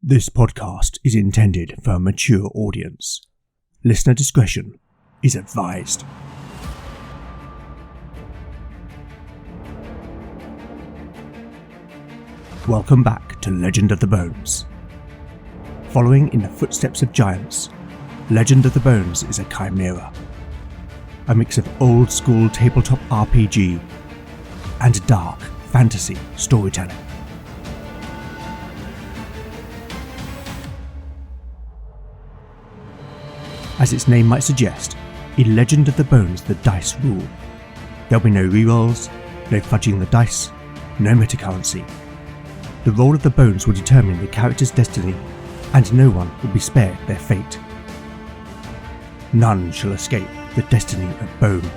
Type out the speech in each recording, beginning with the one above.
This podcast is intended for a mature audience. Listener discretion is advised. Welcome back to Legend of the Bones. Following in the footsteps of giants, Legend of the Bones is a chimera. A mix of old-school tabletop RPG and dark fantasy storytelling. As its name might suggest, in Legend of the Bones the dice rule. There'll be no rerolls, no fudging the dice, no metacurrency. The roll of the bones will determine the character's destiny, and no one will be spared their fate. None shall escape the destiny of bone.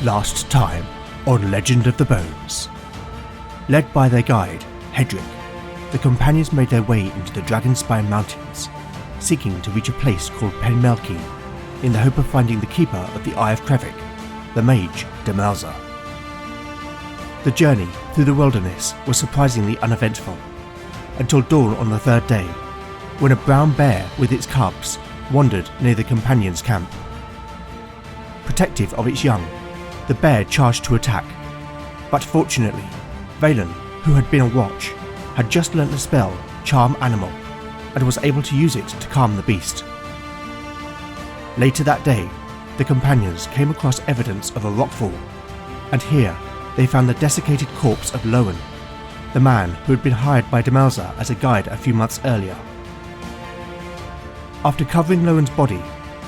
Last time on Legend of the Bones. Led by their guide, Hedrick, the companions made their way into the Dragonspire Mountains, seeking to reach a place called Penmelkine, in the hope of finding the keeper of the Eye of Krevik, the mage Demelza. The journey through the wilderness was surprisingly uneventful, until dawn on the third day, when a brown bear with its cubs wandered near the companions' camp. Protective of its young, the bear charged to attack, but fortunately, Valen, who had been on watch, had just learnt the spell Charm Animal, and was able to use it to calm the beast. Later that day, the companions came across evidence of a rockfall, and here they found the desiccated corpse of Lowen, the man who had been hired by Demelza as a guide a few months earlier. After covering Lowen's body,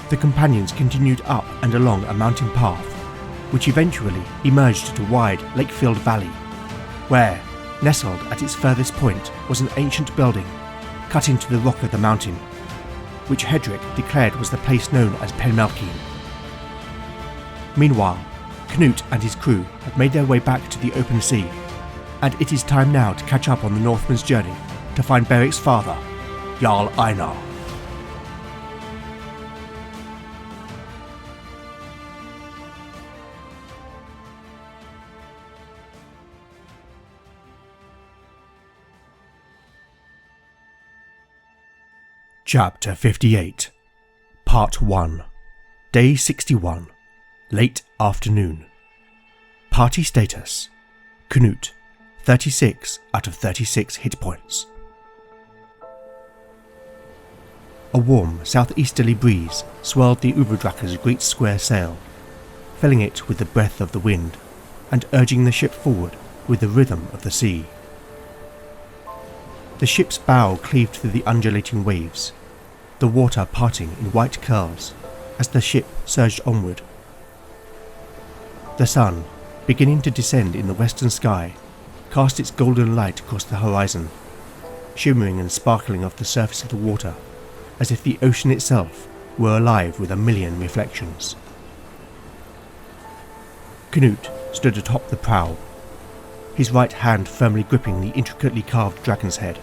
the companions continued up and along a mountain path, which eventually emerged into a wide lake-filled valley, where, nestled at its furthest point, was an ancient building cut into the rock of the mountain, which Hedrick declared was the place known as Penmelkine. Meanwhile, Canute and his crew have made their way back to the open sea, and it is time now to catch up on the Northman's journey to find Beric's father, Jarl Einar. Chapter 58, Part 1, Day 61, Late Afternoon. Party status: Canute, 36 out of 36 hit points. A warm southeasterly breeze swirled the Uberdrakker's great square sail, filling it with the breath of the wind and urging the ship forward with the rhythm of the sea. The ship's bow cleaved through the undulating waves, the water parting in white curls as the ship surged onward. The sun, beginning to descend in the western sky, cast its golden light across the horizon, shimmering and sparkling off the surface of the water, as if the ocean itself were alive with a million reflections. Canute stood atop the prow, his right hand firmly gripping the intricately carved dragon's head,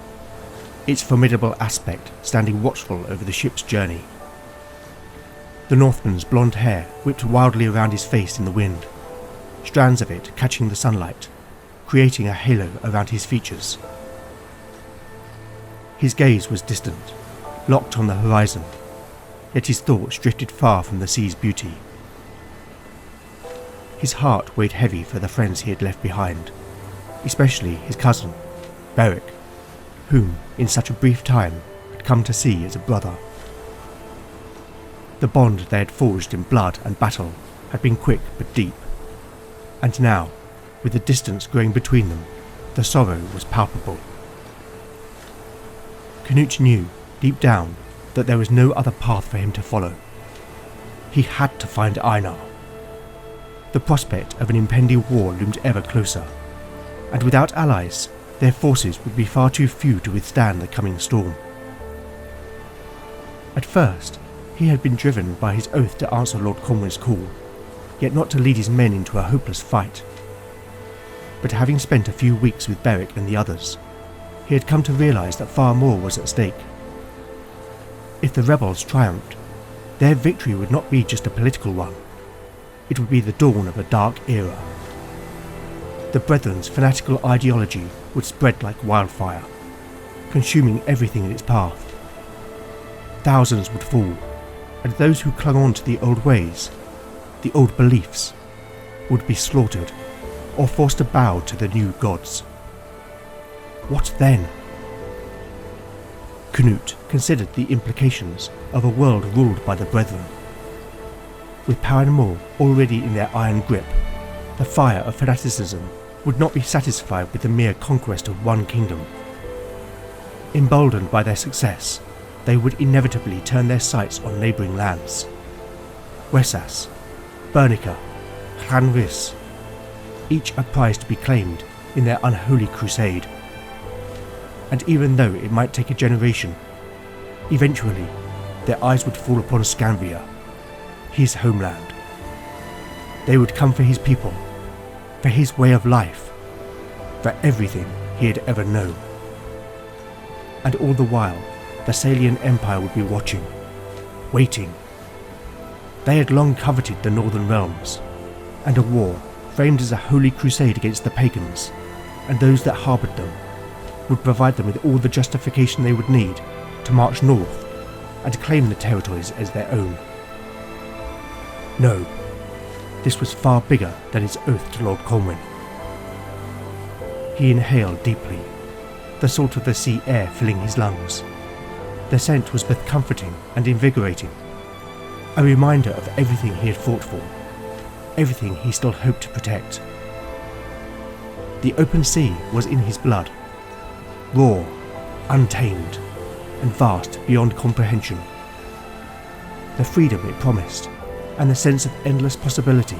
its formidable aspect standing watchful over the ship's journey. The Northman's blonde hair whipped wildly around his face in the wind, strands of it catching the sunlight, creating a halo around his features. His gaze was distant, locked on the horizon, yet his thoughts drifted far from the sea's beauty. His heart weighed heavy for the friends he had left behind, especially his cousin, Beric, whom, in such a brief time, had come to see as a brother. The bond they had forged in blood and battle had been quick but deep, and now, with the distance growing between them, the sorrow was palpable. Canute knew, deep down, that there was no other path for him to follow. He had to find Einar. The prospect of an impending war loomed ever closer, and without allies, their forces would be far too few to withstand the coming storm. At first, he had been driven by his oath to answer Lord Conway's call, yet not to lead his men into a hopeless fight. But having spent a few weeks with Beric and the others, he had come to realise that far more was at stake. If the rebels triumphed, their victory would not be just a political one. It would be the dawn of a dark era. the Brethren's fanatical ideology would spread like wildfire, consuming everything in its path. Thousands would fall, and those who clung on to the old ways, the old beliefs, would be slaughtered or forced to bow to the new gods. What then? Canute considered the implications of a world ruled by the Brethren. With power and more already in their iron grip, the fire of fanaticism would not be satisfied with the mere conquest of one kingdom. Emboldened by their success, they would inevitably turn their sights on neighbouring lands. Wessas, Bernica, Llanrhys, each a prize to be claimed in their unholy crusade. And even though it might take a generation, eventually their eyes would fall upon Scanvia, his homeland. They would come for his people, for his way of life, for everything he had ever known. And all the while, the Salian Empire would be watching, waiting. They had long coveted the northern realms, and a war framed as a holy crusade against the pagans and those that harboured them would provide them with all the justification they would need to march north and claim the territories as their own. No, this was far bigger than his oath to Lord Colwyn. He inhaled deeply, the salt of the sea air filling his lungs. The scent was both comforting and invigorating, a reminder of everything he had fought for, everything he still hoped to protect. The open sea was in his blood, raw, untamed, and vast beyond comprehension. The freedom it promised, and the sense of endless possibility,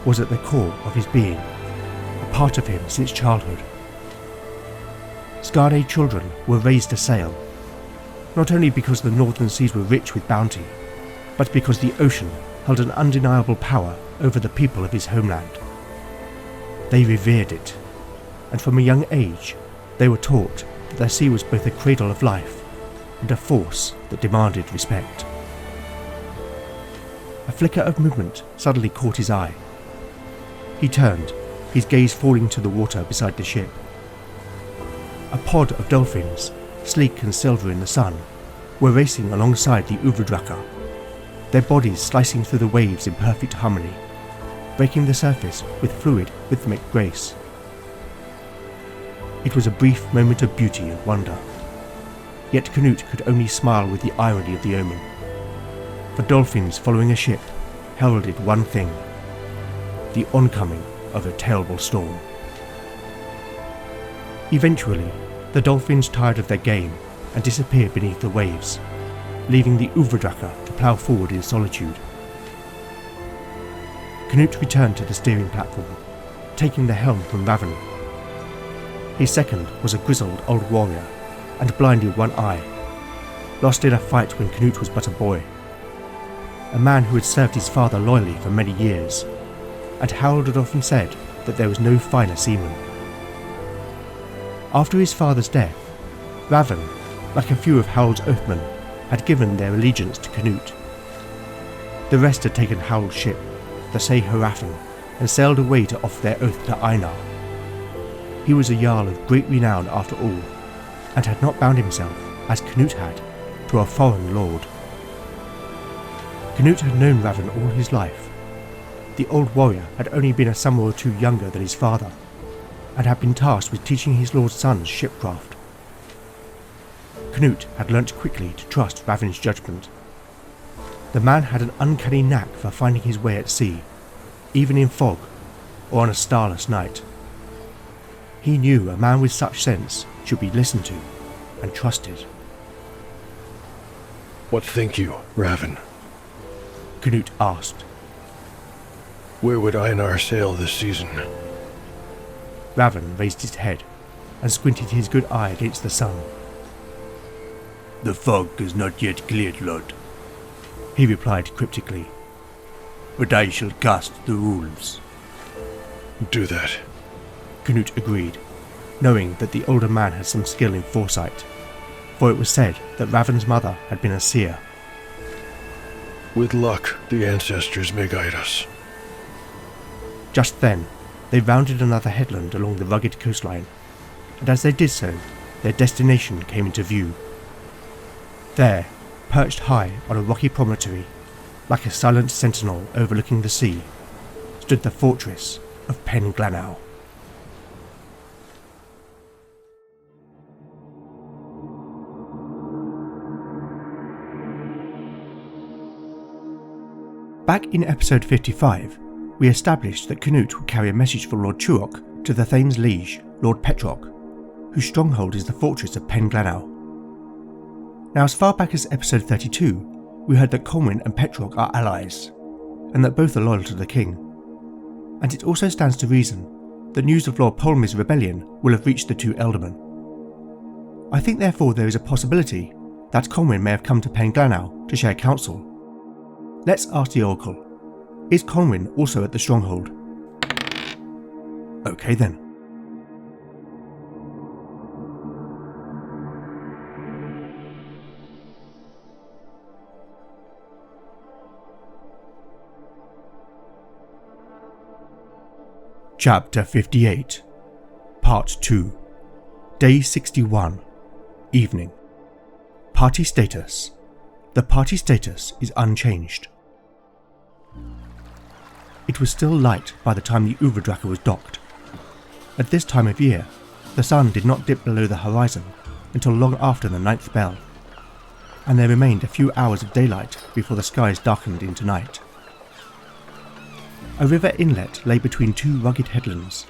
was at the core of his being, a part of him since childhood. Scarne children were raised to sail, not only because the northern seas were rich with bounty, but because the ocean held an undeniable power over the people of his homeland. They revered it, and from a young age they were taught that the sea was both a cradle of life and a force that demanded respect. A flicker of movement suddenly caught his eye. He turned, his gaze falling to the water beside the ship. A pod of dolphins, sleek and silver in the sun, were racing alongside the Uvrdraka, their bodies slicing through the waves in perfect harmony, breaking the surface with fluid, rhythmic grace. It was a brief moment of beauty and wonder, yet Canute could only smile with the irony of the omen. For dolphins following a ship heralded one thing: the oncoming of a terrible storm. Eventually, the dolphins tired of their game and disappeared beneath the waves, leaving the Uvrdraka to plough forward in solitude. Canute returned to the steering platform, taking the helm from Raven. His second was a grizzled old warrior, and blind in one eye, lost in a fight when Canute was but a boy. A man who had served his father loyally for many years, and Harold had often said that there was no finer seaman. After his father's death, Raven, like a few of Harold's oathmen, had given their allegiance to Canute. The rest had taken Harold's ship, the Se Harafen, and sailed away to offer their oath to Einar. He was a Jarl of great renown after all, and had not bound himself, as Canute had, to a foreign lord. Canute had known Raven all his life. The old warrior had only been a summer or two younger than his father, and had been tasked with teaching his lord's sons shipcraft. Canute had learnt quickly to trust Raven's judgment. The man had an uncanny knack for finding his way at sea, even in fog or on a starless night. He knew a man with such sense should be listened to and trusted. "What think you, Raven?" Canute asked. "Where would Einar sail this season?" Raven raised his head and squinted his good eye against the sun. "The fog is not yet cleared, Lord," he replied cryptically. "But I shall cast the rules." "Do that," Canute agreed, knowing that the older man had some skill in foresight, for it was said that Raven's mother had been a seer. "With luck, the ancestors may guide us." Just then, They rounded another headland along the rugged coastline, and as they did so, their destination came into view. There, perched high on a rocky promontory, like a silent sentinel overlooking the sea, stood the fortress of Penglanow. Back in episode 55, we established that Canute would carry a message for Lord Turok to the Thane's liege, Lord Petrock, whose stronghold is the fortress of Penglanow. Now, as far back as episode 32, we heard that Colwyn and Petrock are allies, and that both are loyal to the king. And it also stands to reason that news of Lord Polmy's rebellion will have reached the two ealdormen. I think therefore there is a possibility that Colwyn may have come to Penglanow to share counsel. Let's ask the Oracle. Is Colwyn also at the stronghold? Okay then. Chapter 58, Part 2, Day 61, Evening. Party status. The party status is unchanged. It was still light by the time the Uvadraka was docked. At this time of year, the sun did not dip below the horizon until long after the 9th bell, and there remained a few hours of daylight before the skies darkened into night. A river inlet lay between two rugged headlands,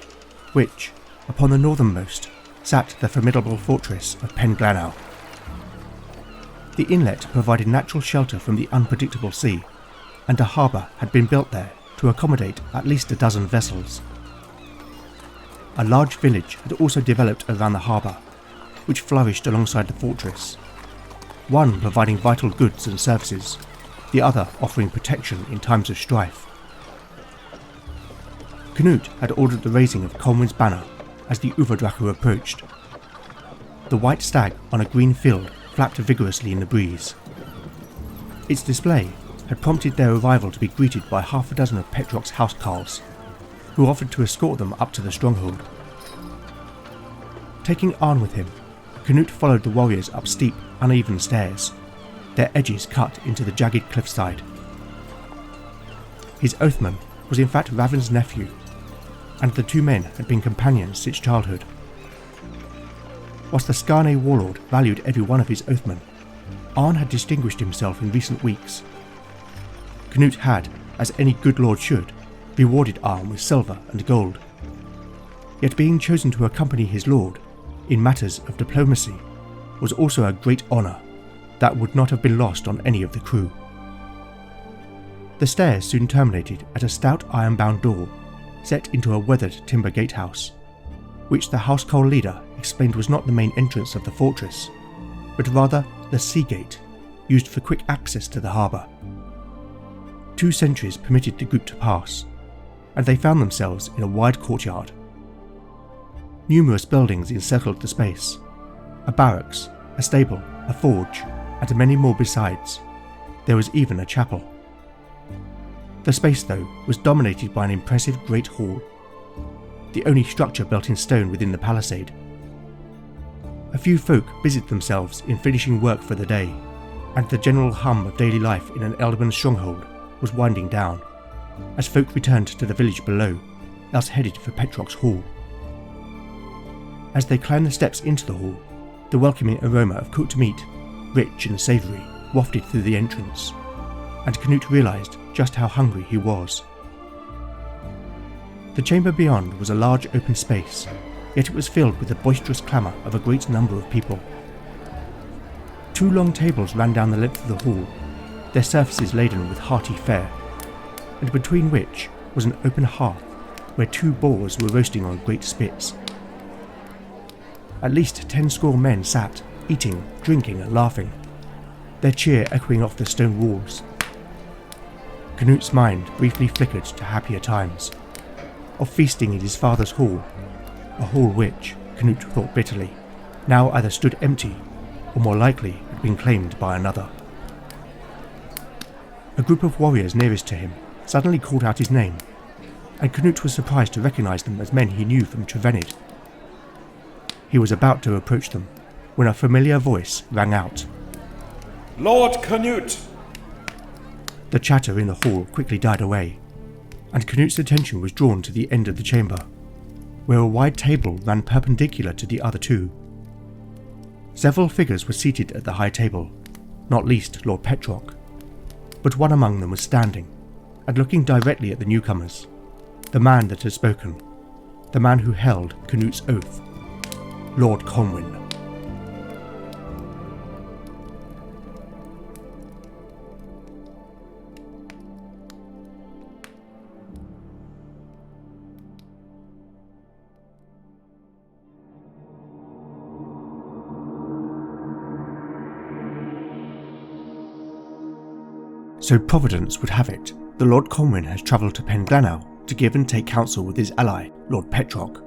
which, upon the northernmost, sat the formidable fortress of Penglanow. The inlet provided natural shelter from the unpredictable sea, and a harbour had been built there to accommodate at least a dozen vessels. A large village had also developed around the harbour, which flourished alongside the fortress, one providing vital goods and services, the other offering protection in times of strife. Canute had ordered the raising of Colwyn's banner as the Uvadraka approached. The white stag on a green field flapped vigorously in the breeze. Its display had prompted their arrival to be greeted by half a dozen of Petrock's housecarls, who offered to escort them up to the stronghold. Taking Arn with him, Canute followed the warriors up steep, uneven stairs, their edges cut into the jagged cliffside. His oathman was in fact Raven's nephew, and the two men had been companions since childhood. Whilst the Skarne warlord valued every one of his oathmen, Arn had distinguished himself in recent weeks. Canute had, as any good lord should, rewarded Arn with silver and gold. Yet being chosen to accompany his lord in matters of diplomacy was also a great honour that would not have been lost on any of the crew. The stairs soon terminated at a stout iron-bound door set into a weathered timber gatehouse, which the housecarl leader explained was not the main entrance of the fortress, but rather the sea gate, used for quick access to the harbour. 2 sentries permitted the group to pass, and they found themselves in a wide courtyard. Numerous buildings encircled the space, a barracks, a stable, a forge, and many more besides. There was even a chapel. The space, though, was dominated by an impressive great hall, the only structure built in stone within the palisade. A few folk busied themselves in finishing work for the day, and the general hum of daily life in an ealdorman's stronghold was winding down, as folk returned to the village below, else headed for Petrock's hall. As they climbed the steps into the hall, the welcoming aroma of cooked meat, rich and savoury, wafted through the entrance, and Canute realised just how hungry he was. The chamber beyond was a large open space, yet it was filled with the boisterous clamour of a great number of people. 2 long tables ran down the length of the hall, their surfaces laden with hearty fare, and between which was an open hearth where 2 boars were roasting on great spits. At least 10 score men sat, eating, drinking and laughing, their cheer echoing off the stone walls. Canute's mind briefly flickered to happier times, of feasting in his father's hall, a hall which, Canute thought bitterly, now either stood empty, or more likely had been claimed by another. A group of warriors nearest to him suddenly called out his name, and Canute was surprised to recognise them as men he knew from Trevenid. He was about to approach them when a familiar voice rang out. Lord Canute! The chatter in the hall quickly died away, and Canute's attention was drawn to the end of the chamber, where a wide table ran perpendicular to the other two. Several figures were seated at the high table, not least Lord Petrock, but one among them was standing and looking directly at the newcomers, the man that had spoken, the man who held Canute's oath, Lord Cohen. So Providence would have it, the Lord Cohen has travelled to Penglanau to give and take counsel with his ally, Lord Petrock.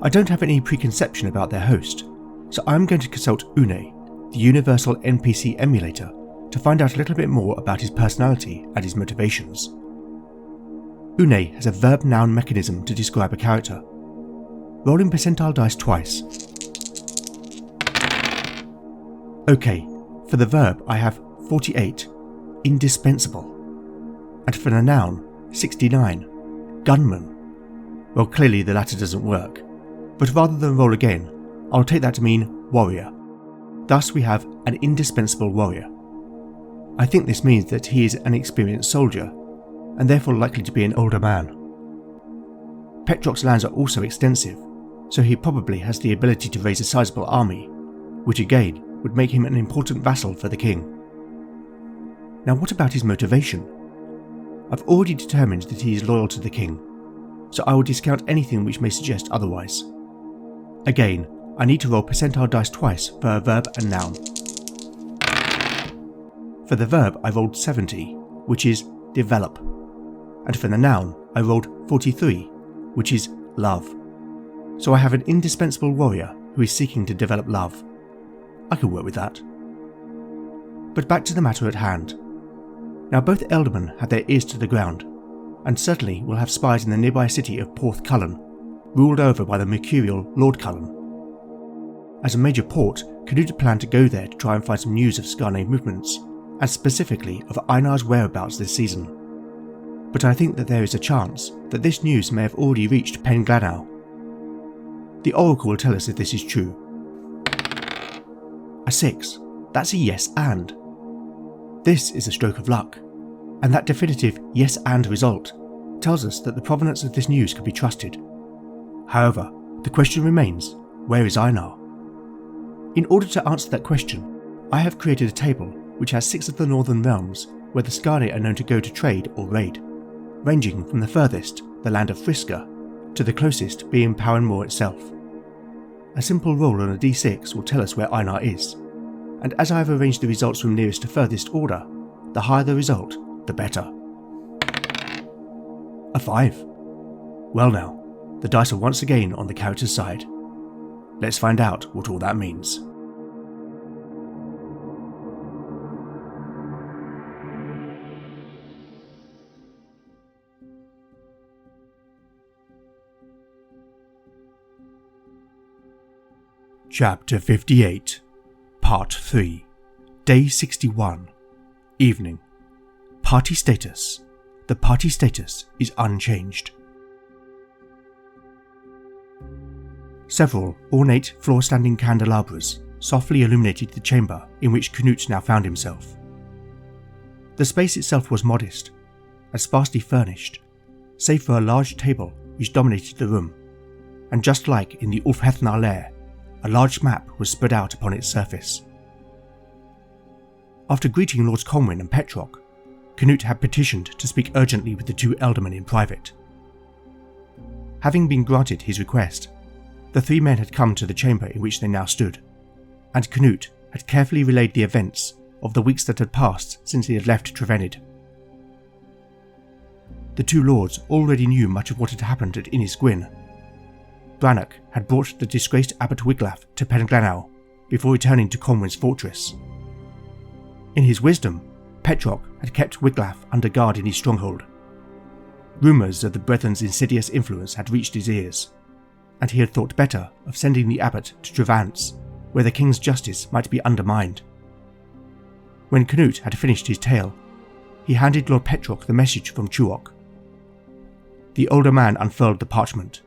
I don't have any preconception about their host, so I'm going to consult Une, the universal NPC emulator, to find out a little bit more about his personality and his motivations. Une has a verb-noun mechanism to describe a character. Rolling percentile dice twice. Okay, for the verb I have 48, indispensable, and for the noun 69, gunman. Well, clearly the latter doesn't work, but rather than roll again, I'll take that to mean warrior. Thus we have an indispensable warrior. I think this means that he is an experienced soldier, and therefore likely to be an older man. Petrock's lands are also extensive, so he probably has the ability to raise a sizable army, which again would make him an important vassal for the king. Now what about his motivation? I've already determined that he is loyal to the king, so I will discount anything which may suggest otherwise. Again, I need to roll percentile dice twice for a verb and noun. For the verb I rolled 70, which is develop, and for the noun I rolled 43, which is love. So I have an indispensable warrior who is seeking to develop love. I could work with that. But back to the matter at hand. Now both Eldermen have their ears to the ground, and certainly will have spies in the nearby city of Porth Cullen, ruled over by the mercurial Lord Cullen. As a major port, Canute planned to go there to try and find some news of Skarne movements, and specifically of Einar's whereabouts this season. But I think that there is a chance that this news may have already reached Penglanau. The Oracle will tell us if this is true. A 6. That's a yes and. This is a stroke of luck, and that definitive yes and result tells us that the provenance of this news can be trusted. However, the question remains, where is Einar? In order to answer that question, I have created a table which has 6 of the northern realms where the Skarne are known to go to trade or raid, ranging from the furthest, the land of Friska, to the closest being Paranmore itself. A simple roll on a d6 will tell us where Einar is, and as I have arranged the results from nearest to furthest order, the higher the result, the better. A 5. Well now, the dice are once again on the character's side. Let's find out what all that means. Chapter 58, Part 3, Day 61, Evening. Party status. The party status is unchanged. Several ornate floor-standing candelabras softly illuminated the chamber in which Canute now found himself. The space itself was modest and sparsely furnished, save for a large table which dominated the room, and just like in the Ulfhethnar lair, a large map was spread out upon its surface. After greeting Lords Cohen and Petrock, Canute had petitioned to speak urgently with the 2 Eldermen in private. Having been granted his request, the 3 men had come to the chamber in which they now stood, and Canute had carefully relayed the events of the weeks that had passed since he had left Trevenid. The 2 lords already knew much of what had happened at Innis Gwyn. Brannock had brought the disgraced Abbot Wiglaf to Penglanau before returning to Conwen's fortress. In his wisdom, Petrock had kept Wiglaf under guard in his stronghold. Rumours of the Brethren's insidious influence had reached his ears, and he had thought better of sending the abbot to Trevance, where the king's justice might be undermined. When Canute had finished his tale, he handed Lord Petroc the message from Tuok. The older man unfurled the parchment,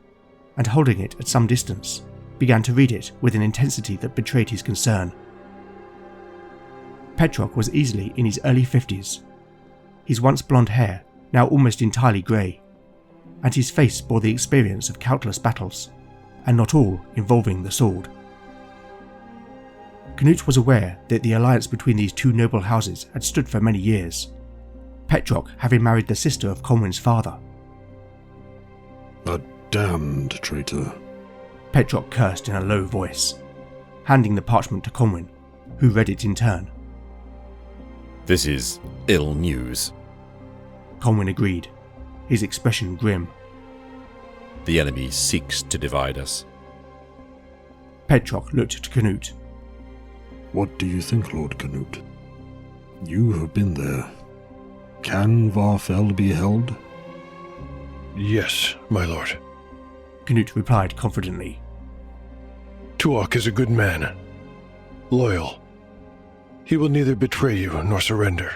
and holding it at some distance, began to read it with an intensity that betrayed his concern. Petroc was easily in his early 50s, his once blonde hair now almost entirely grey, and his face bore the experience of countless battles, and not all involving the sword. Canute was aware that the alliance between these two noble houses had stood for many years, Petroc having married the sister of Conwen's father. A damned traitor, Petroc cursed in a low voice, handing the parchment to Conwen, who read it in turn. This is ill news. Conwen agreed, his expression grim. The enemy seeks to divide us. Petroc looked to Canute. what do you think, Lord Canute? You have been there. Can Varfell be held? Yes, my lord. Canute replied confidently. Tuok is a good man. Loyal. He will neither betray you nor surrender.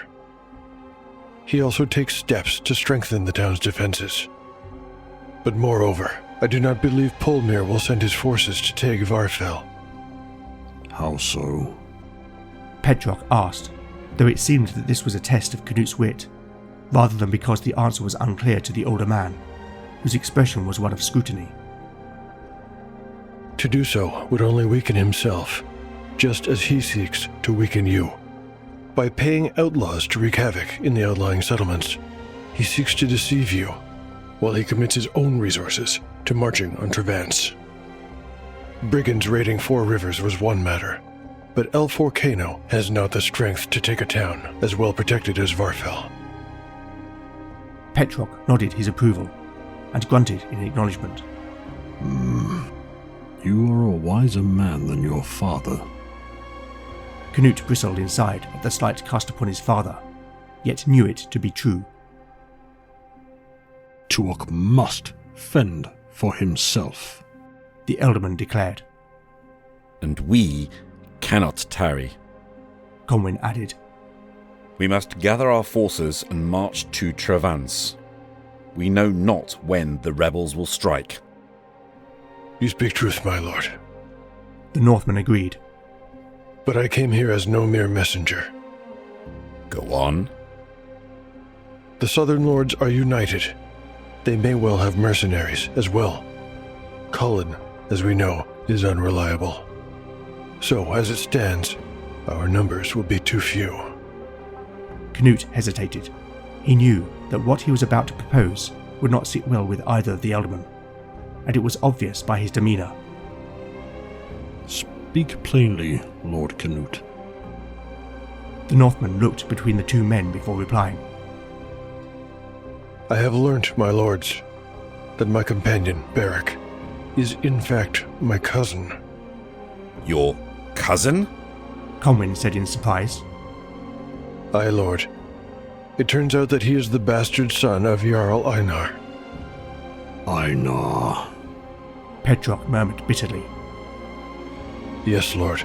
He also takes steps to strengthen the town's defenses. But moreover, I do not believe Polmir will send his forces to take Varfell. How so? Petroc asked, though it seemed that this was a test of Canute's wit, rather than because the answer was unclear to the older man, whose expression was one of scrutiny. To do so would only weaken himself, just as he seeks to weaken you. By paying outlaws to wreak havoc in the outlying settlements, he seeks to deceive you, while he commits his own resources to marching on Trevance. Brigands raiding Four Rivers was one matter, but El Forcano has not the strength to take a town as well protected as Varfell. Petroc nodded his approval, and grunted in acknowledgement. You are a wiser man than your father. Canute bristled inside at the slight cast upon his father, yet knew it to be true. Tuok must fend for himself, The elderman declared. And we cannot tarry. Conwen added. We must gather our forces and march to Trevance. We know not when the rebels will strike. You speak truth, my lord. The Northman agreed. But I came here as no mere messenger. Go on. The Southern Lords are united. They may well have mercenaries as well. Cullen, as we know, is unreliable. So, as it stands, our numbers will be too few. Canute hesitated. He knew that what he was about to propose would not sit well with either of the eldermen, and it was obvious by his demeanour. Speak plainly, Lord Canute. The Northman looked between the two men before replying. I have learnt, my lords, that my companion, Beric, is in fact my cousin. Your cousin? Conwen said in surprise. Aye, lord. It turns out that he is the bastard son of Jarl Einar. Einar. Petroc murmured bitterly. Yes, lord.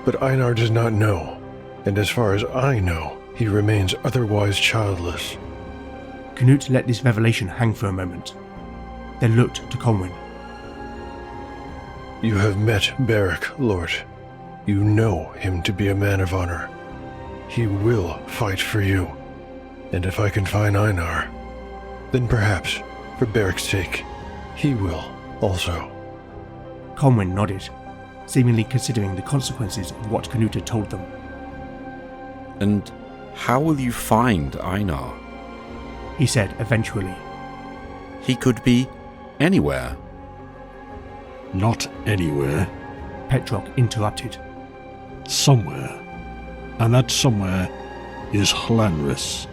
But Einar does not know, and as far as I know, he remains otherwise childless. Canute let this revelation hang for a moment, then looked to Conwen. You have met Beric, lord. You know him to be a man of honor. He will fight for you. And if I can find Einar, then perhaps, for Beric's sake, he will also. Conwen nodded, seemingly considering the consequences of what Canute had told them. And how will you find Einar? He said eventually. He could be anywhere. Not anywhere. Petroc interrupted. Somewhere. And that somewhere is Hlanris.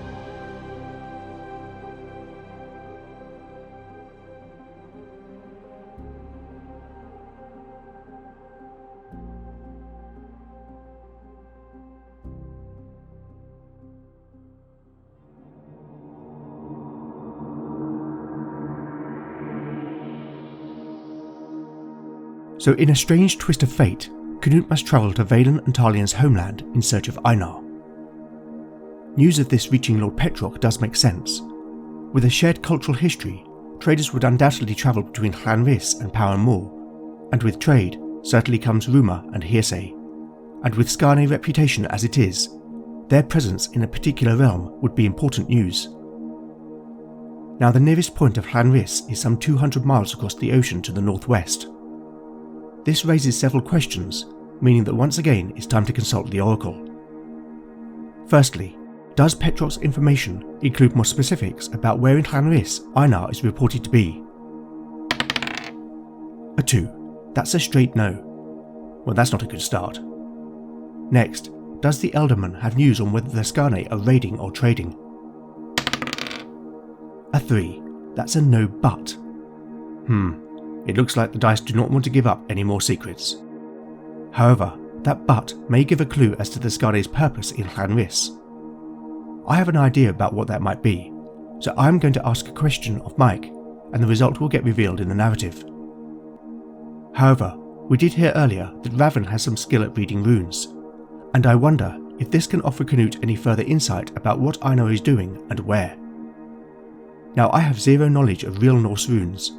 So in a strange twist of fate, Canute must travel to Valen and Talian's homeland in search of Einar. News of this reaching Lord Petrock does make sense. With a shared cultural history, traders would undoubtedly travel between Llanrhys and Powern Moor, and with trade certainly comes rumour and hearsay, and with Skarne's reputation as it is, their presence in a particular realm would be important news. Now the nearest point of Llanrhys is some 200 miles across the ocean to the northwest. This raises several questions, meaning that once again it's time to consult the Oracle. Firstly, does Petrock's information include more specifics about where in Llanrhys Einar is reported to be? A 2. That's a straight no. Well, that's not a good start. Next, does the Elderman have news on whether the Skarne are raiding or trading? A 3. That's a no but. It looks like the dice do not want to give up any more secrets. However, that but may give a clue as to the Skarne's purpose in Llanrhys. I have an idea about what that might be, so I am going to ask a question of Mike, and the result will get revealed in the narrative. However, we did hear earlier that Raven has some skill at reading runes, and I wonder if this can offer Canute any further insight about what Einar is doing and where. Now I have zero knowledge of real Norse runes.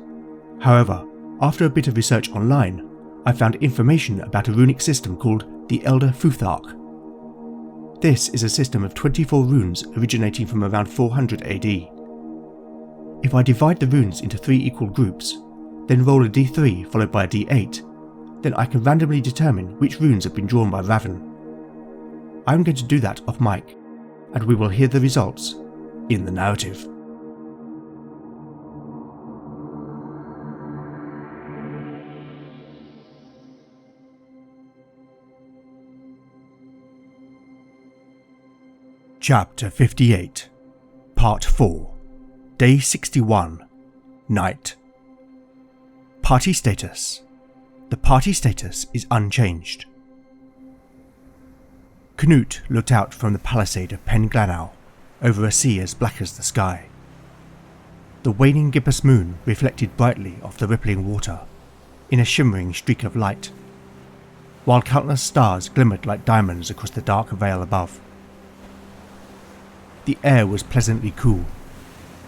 However, after a bit of research online, I found information about a runic system called the Elder Futhark. This is a system of 24 runes originating from around 400 AD. If I divide the runes into 3 equal groups, then roll a d3 followed by a d8, then I can randomly determine which runes have been drawn by Raven. I'm going to do that off mic, and we will hear the results in the narrative. Chapter 58, Part 4, Day 61, Night. Party status. The party status is unchanged. Canute looked out from the palisade of Pen Glanau over a sea as black as the sky. The waning gibbous moon reflected brightly off the rippling water in a shimmering streak of light, while countless stars glimmered like diamonds across the dark veil above. The air was pleasantly cool,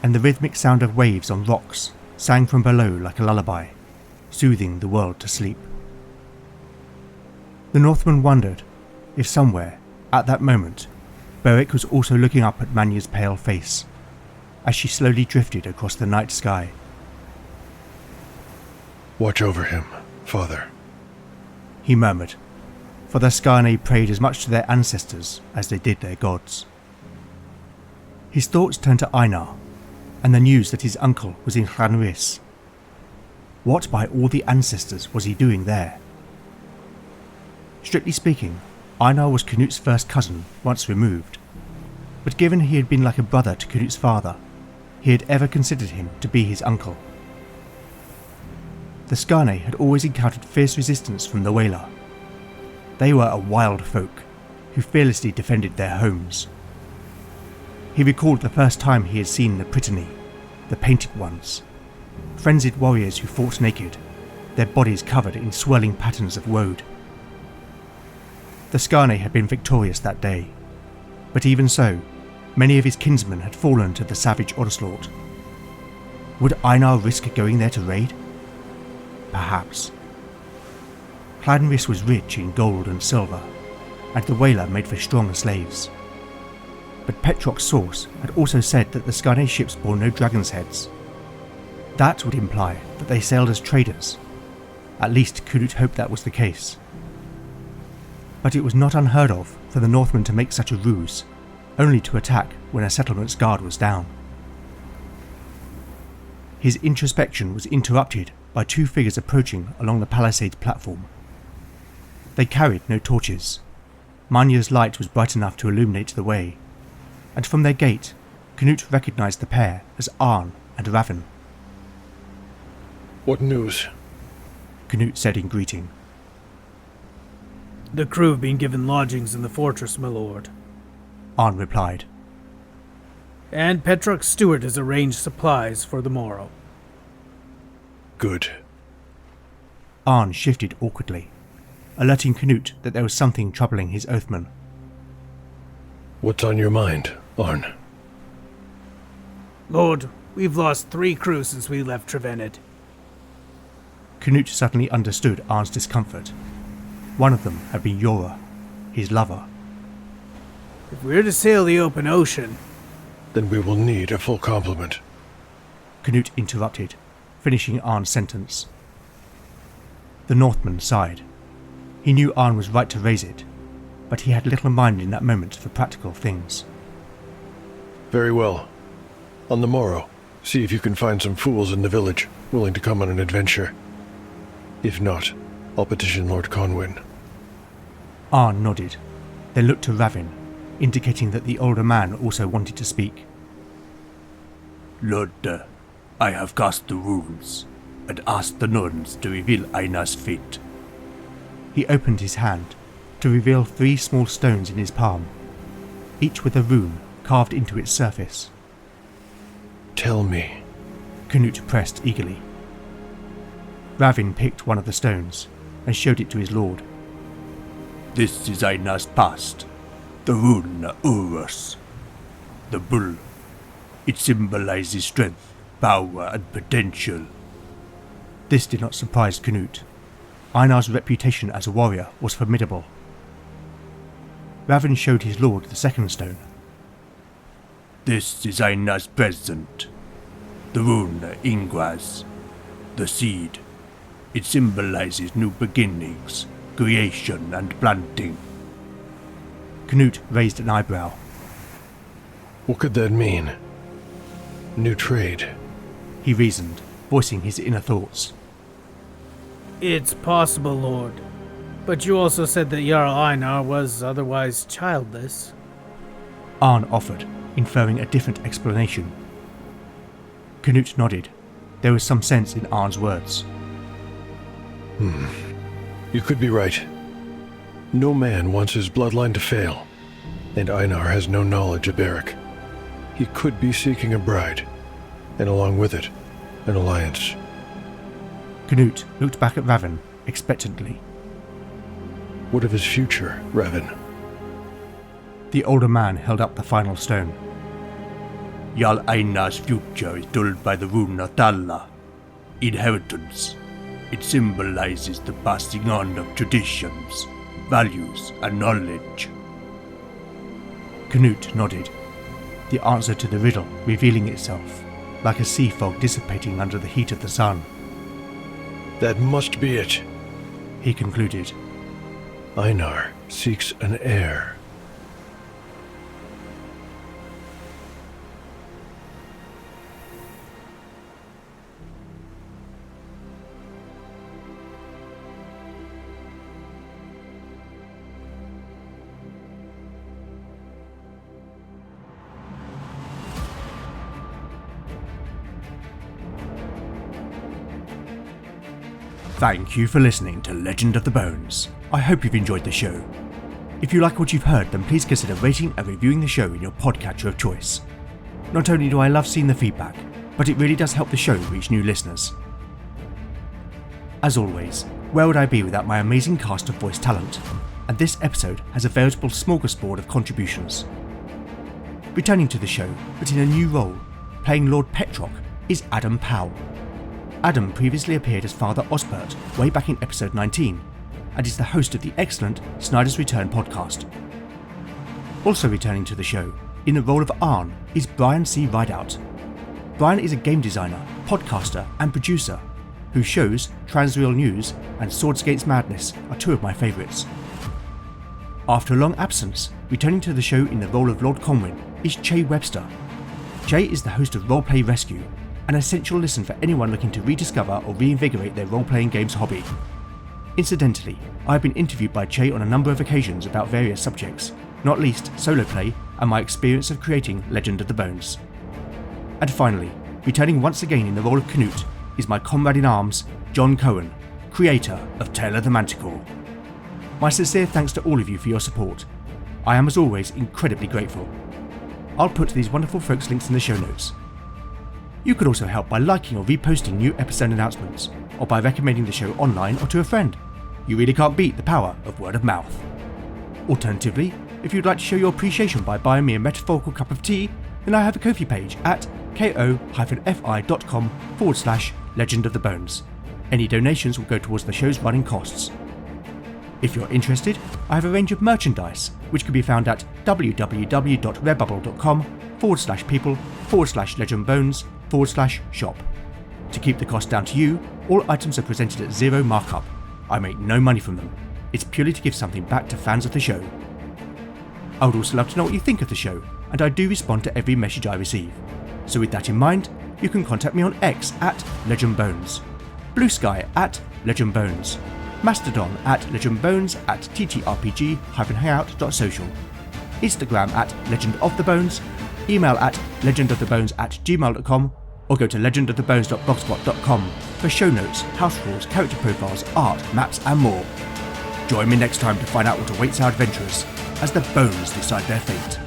and the rhythmic sound of waves on rocks sang from below like a lullaby, soothing the world to sleep. The Northman wondered if somewhere, at that moment, Beric was also looking up at Manya's pale face, as she slowly drifted across the night sky. "Watch over him, Father," he murmured, for the Skarne prayed as much to their ancestors as they did their gods. His thoughts turned to Einar, and the news that his uncle was in Llanrhys. What by all the ancestors was he doing there? Strictly speaking, Einar was Canute's first cousin once removed, but given he had been like a brother to Canute's father, he had ever considered him to be his uncle. The Skarne had always encountered fierce resistance from the Whaler. They were a wild folk who fearlessly defended their homes. He recalled the first time he had seen the Brittany, the Painted Ones, frenzied warriors who fought naked, their bodies covered in swirling patterns of woad. The Skarne had been victorious that day, but even so, many of his kinsmen had fallen to the savage onslaught. Would Einar risk going there to raid? Perhaps. Llanrhys was rich in gold and silver, and the Whaler made for strong slaves. But Petrock's source had also said that the Skarne ships bore no dragon's heads. That would imply that they sailed as traders. At least Canute hoped that was the case. But it was not unheard of for the Northmen to make such a ruse, only to attack when a settlement's guard was down. His introspection was interrupted by 2 figures approaching along the palisade's platform. They carried no torches. Manya's light was bright enough to illuminate the way, and from their gait, Canute recognised the pair as Arn and Raven. "What news?" Canute said in greeting. "The crew have been given lodgings in the fortress, my lord," Arn replied. "And Petrock's steward has arranged supplies for the morrow." "Good." Arn shifted awkwardly, alerting Canute that there was something troubling his oathman. What's on your mind, Arn? Lord, we've lost 3 crew since we left Trevenant. Canute suddenly understood Arn's discomfort. One of them had been Yora, his lover. If we're to sail the open ocean... Then we will need a full complement. Canute interrupted, finishing Arn's sentence. The Northman sighed. He knew Arn was right to raise it, but he had little mind in that moment for practical things. Very well. On the morrow, see if you can find some fools in the village willing to come on an adventure. If not, I'll petition Lord Cohen. Arn nodded, then looked to Ravin, indicating that the older man also wanted to speak. Lord, I have cast the runes and asked the nuns to reveal Einar's fate. He opened his hand to reveal 3 small stones in his palm, each with a rune carved into its surface. Tell me. Canute pressed eagerly. Ravin picked one of the stones and showed it to his lord. This is Einar's past, the rune Urus, the bull. It symbolizes strength, power, and potential. This did not surprise Canute. Einar's reputation as a warrior was formidable. Ravin showed his lord the second stone. This is Einar's present, the rune Ingras, the seed. It symbolizes new beginnings, creation, and planting. Canute raised an eyebrow. What could that mean? New trade. He reasoned, voicing his inner thoughts. It's possible, Lord. But you also said that Jarl Einar was otherwise childless. Arn offered, inferring a different explanation. Canute nodded. There was some sense in Arn's words. You could be right. No man wants his bloodline to fail, and Einar has no knowledge of Eric. He could be seeking a bride, and along with it, an alliance. Canute looked back at Ravin expectantly. What of his future, Ravin? The older man held up the final stone. Jarl Einar's future is told by the rune Talla, inheritance. It symbolizes the passing on of traditions, values, and knowledge. Canute nodded, the answer to the riddle revealing itself, like a sea fog dissipating under the heat of the sun. That must be it. He concluded. Einar seeks an heir. Thank you for listening to Legend of the Bones. I hope you've enjoyed the show. If you like what you've heard, then please consider rating and reviewing the show in your podcatcher of choice. Not only do I love seeing the feedback, but it really does help the show reach new listeners. As always, where would I be without my amazing cast of voice talent? And this episode has a veritable smorgasbord of contributions. Returning to the show, but in a new role, playing Lord Petrock, is Adam Powell. Adam previously appeared as Father Osbert way back in episode 19, and is the host of the excellent Snyder's Return podcast. Also returning to the show, in the role of Arn, is Brian C. Rideout. Brian is a game designer, podcaster, and producer, whose shows Transreal News and Swords Against Madness are 2 of my favourites. After a long absence, returning to the show in the role of Lord Conwyn is Che Webster. Che is the host of Roleplay Rescue, an essential listen for anyone looking to rediscover or reinvigorate their role-playing games hobby. Incidentally, I have been interviewed by Che on a number of occasions about various subjects, not least solo play and my experience of creating Legend of the Bones. And finally, returning once again in the role of Canute is my comrade in arms, Jon Cohen, creator of Tale of the Manticore. My sincere thanks to all of you for your support. I am as always incredibly grateful. I'll put these wonderful folks' links in the show notes. You could also help by liking or reposting new episode announcements or by recommending the show online or to a friend. You really can't beat the power of word of mouth. Alternatively, if you'd like to show your appreciation by buying me a metaphorical cup of tea, then I have a Ko-fi page at ko-fi.com/Legend of the Bones. Any donations will go towards the show's running costs. If you're interested, I have a range of merchandise, which can be found at www.redbubble.com/people/legendbones/shop. To keep the cost down to you, all items are presented at zero markup. I make no money from them. It's purely to give something back to fans of the show. I would also love to know what you think of the show, and I do respond to every message I receive. So with that in mind, you can contact me on X at LegendBones, Blue Sky at LegendBones, Mastodon at LegendBones at ttrpg-hangout.social, Instagram at LegendOfTheBones, email at legendofthebones@gmail.com, or go to legendofthebones.blogspot.com for show notes, house rules, character profiles, art, maps and more. Join me next time to find out what awaits our adventurers as the bones decide their fate.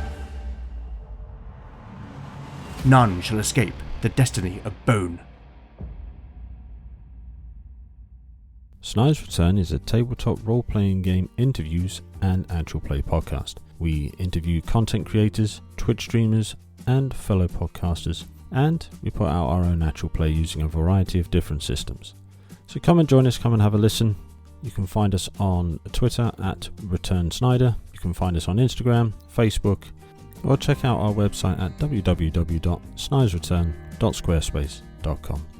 None shall escape the destiny of Bone. Snide's Return is a tabletop role-playing game interviews and actual play podcast. We interview content creators, Twitch streamers, and fellow podcasters, and we put out our own actual play using a variety of different systems. So come and join us, come and have a listen. You can find us on Twitter at Return Snyder. You can find us on Instagram, Facebook, or check out our website at www.snidesreturn.squarespace.com.